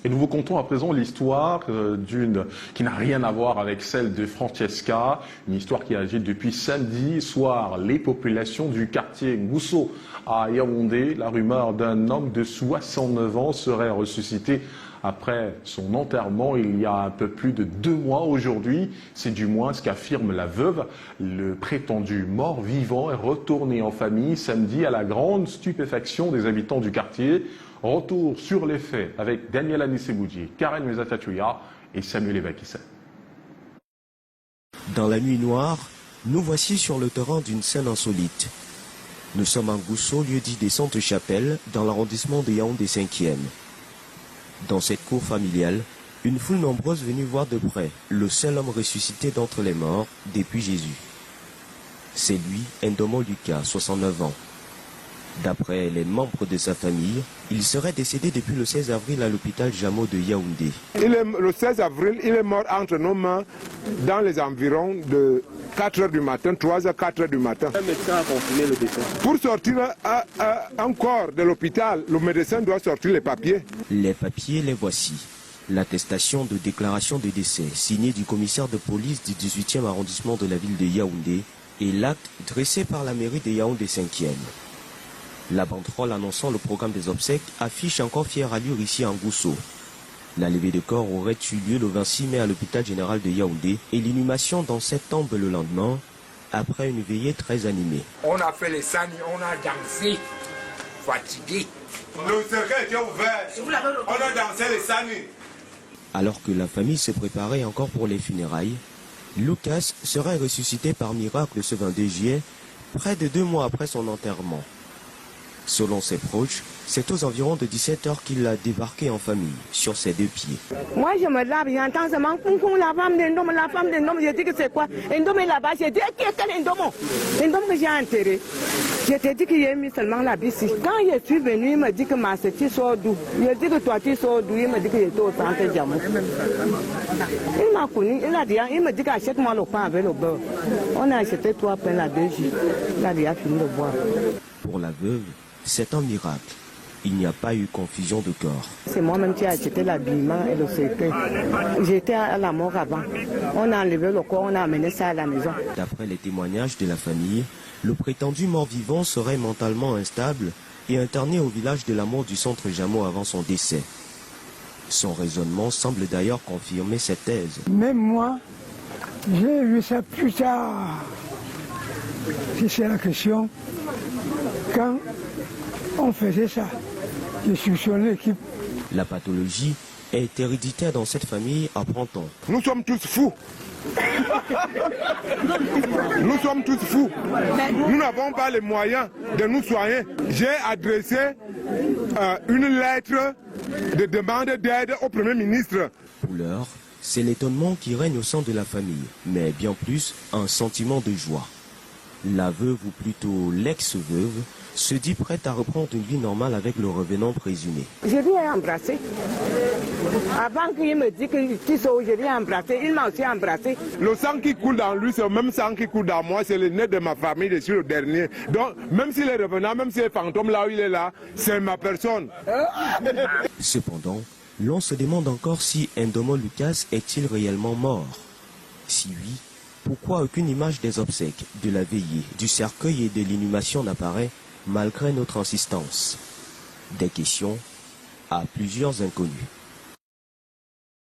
Et nous vous contons à présent l'histoire qui n'a rien à voir avec celle de Francesca, une histoire qui agite depuis samedi soir les populations du quartier Ngousso à Yaoundé. La rumeur d'un homme de 69 ans serait ressuscité après son enterrement il y a un peu plus de 2 mois aujourd'hui. C'est du moins ce qu'affirme la veuve. Le prétendu mort-vivant est retourné en famille samedi à la grande stupéfaction des habitants du quartier. Retour sur les faits avec Daniel Anisseboudji, Karen Mezatachouya et Samuel Evakissa. Dans la nuit noire, nous voici sur le terrain d'une scène insolite. Nous sommes à Ngousso, lieu dit des Saintes Chapelles, dans l'arrondissement de Yaoundé 5e. Dans cette cour familiale, une foule nombreuse venue voir de près le seul homme ressuscité d'entre les morts depuis Jésus. C'est lui, Ndomo Lucas, 69 ans. D'après les membres de sa famille, il serait décédé depuis le 16 avril à l'hôpital Jamo de Yaoundé. Le 16 avril, il est mort entre nos mains dans les environs de 4 h du matin, 3 h, 4 h du matin. Le médecin a confirmé le décès. Pour sortir un corps de l'hôpital, le médecin doit sortir les papiers. Les papiers, les voici. L'attestation de déclaration de décès signée du commissaire de police du 18e arrondissement de la ville de Yaoundé et l'acte dressé par la mairie de Yaoundé 5e. La banderole annonçant le programme des obsèques affiche encore fière allure ici à Ngousso. La levée de corps aurait eu lieu le 26 mai à l'hôpital général de Yaoundé et l'inhumation dans cette tombe le lendemain, après une veillée très animée. On a fait les sani, on a dansé, fatigué. Le cercueil était ouvert, on a dansé les sani. Alors que la famille se préparait encore pour les funérailles, Lucas serait ressuscité par miracle ce 22 juillet, près de 2 mois après son enterrement. Selon ses proches, c'est aux environs de 17 h qu'il a débarqué en famille, sur ses 2 pieds. Moi, je me lave, j'entends seulement la femme d'un homme, je dis que c'est quoi? Un homme est là-bas, je dis, quel homme? Un homme que j'ai enterré. Je te dis qu'il a mis seulement la bici. Quand je suis venu, il me dit que ma tu sors d'où? Je dis que toi, tu sors d'où? Il me dit que j'étais au centre Djamou. Il m'a connu, il me dit qu'achète-moi le pain avec le beurre. On a acheté 3 pains la 2 jours. Il a déjà fini de boire. Pour la veuve, c'est un miracle. Il n'y a pas eu confusion de corps. C'est moi-même qui ai acheté l'habillement et le cercueil. J'étais à la mort avant. On a enlevé le corps, on a amené ça à la maison. D'après les témoignages de la famille, le prétendu mort-vivant serait mentalement instable et interné au village de la mort du centre Jamo avant son décès. Son raisonnement semble d'ailleurs confirmer cette thèse. Même moi, j'ai vu ça plus tard. Si c'est la question, quand on faisait ça, je soupçonnais l'équipe. La pathologie est héréditaire dans cette famille, apprend-on. Nous sommes tous fous. Nous sommes tous fous. Nous n'avons pas les moyens de nous soigner. J'ai adressé une lettre de demande d'aide au Premier ministre. Pour l'heure, c'est l'étonnement qui règne au sein de la famille, mais bien plus un sentiment de joie. La veuve, ou plutôt l'ex-veuve, se dit prête à reprendre une vie normale avec le revenant présumé. Je l'ai embrassé. Avant qu'il me dise que je l'ai embrassé, il m'a aussi embrassé. Le sang qui coule dans lui, c'est le même sang qui coule dans moi, c'est le nez de ma famille, je suis le dernier. Donc, même s'il est revenant, même s'il est fantôme là où il est là, c'est ma personne. Cependant, l'on se demande encore si Ndomo Lucas est-il réellement mort. Si oui, pourquoi aucune image des obsèques, de la veillée, du cercueil et de l'inhumation n'apparaît malgré notre insistance? Des questions à plusieurs inconnus.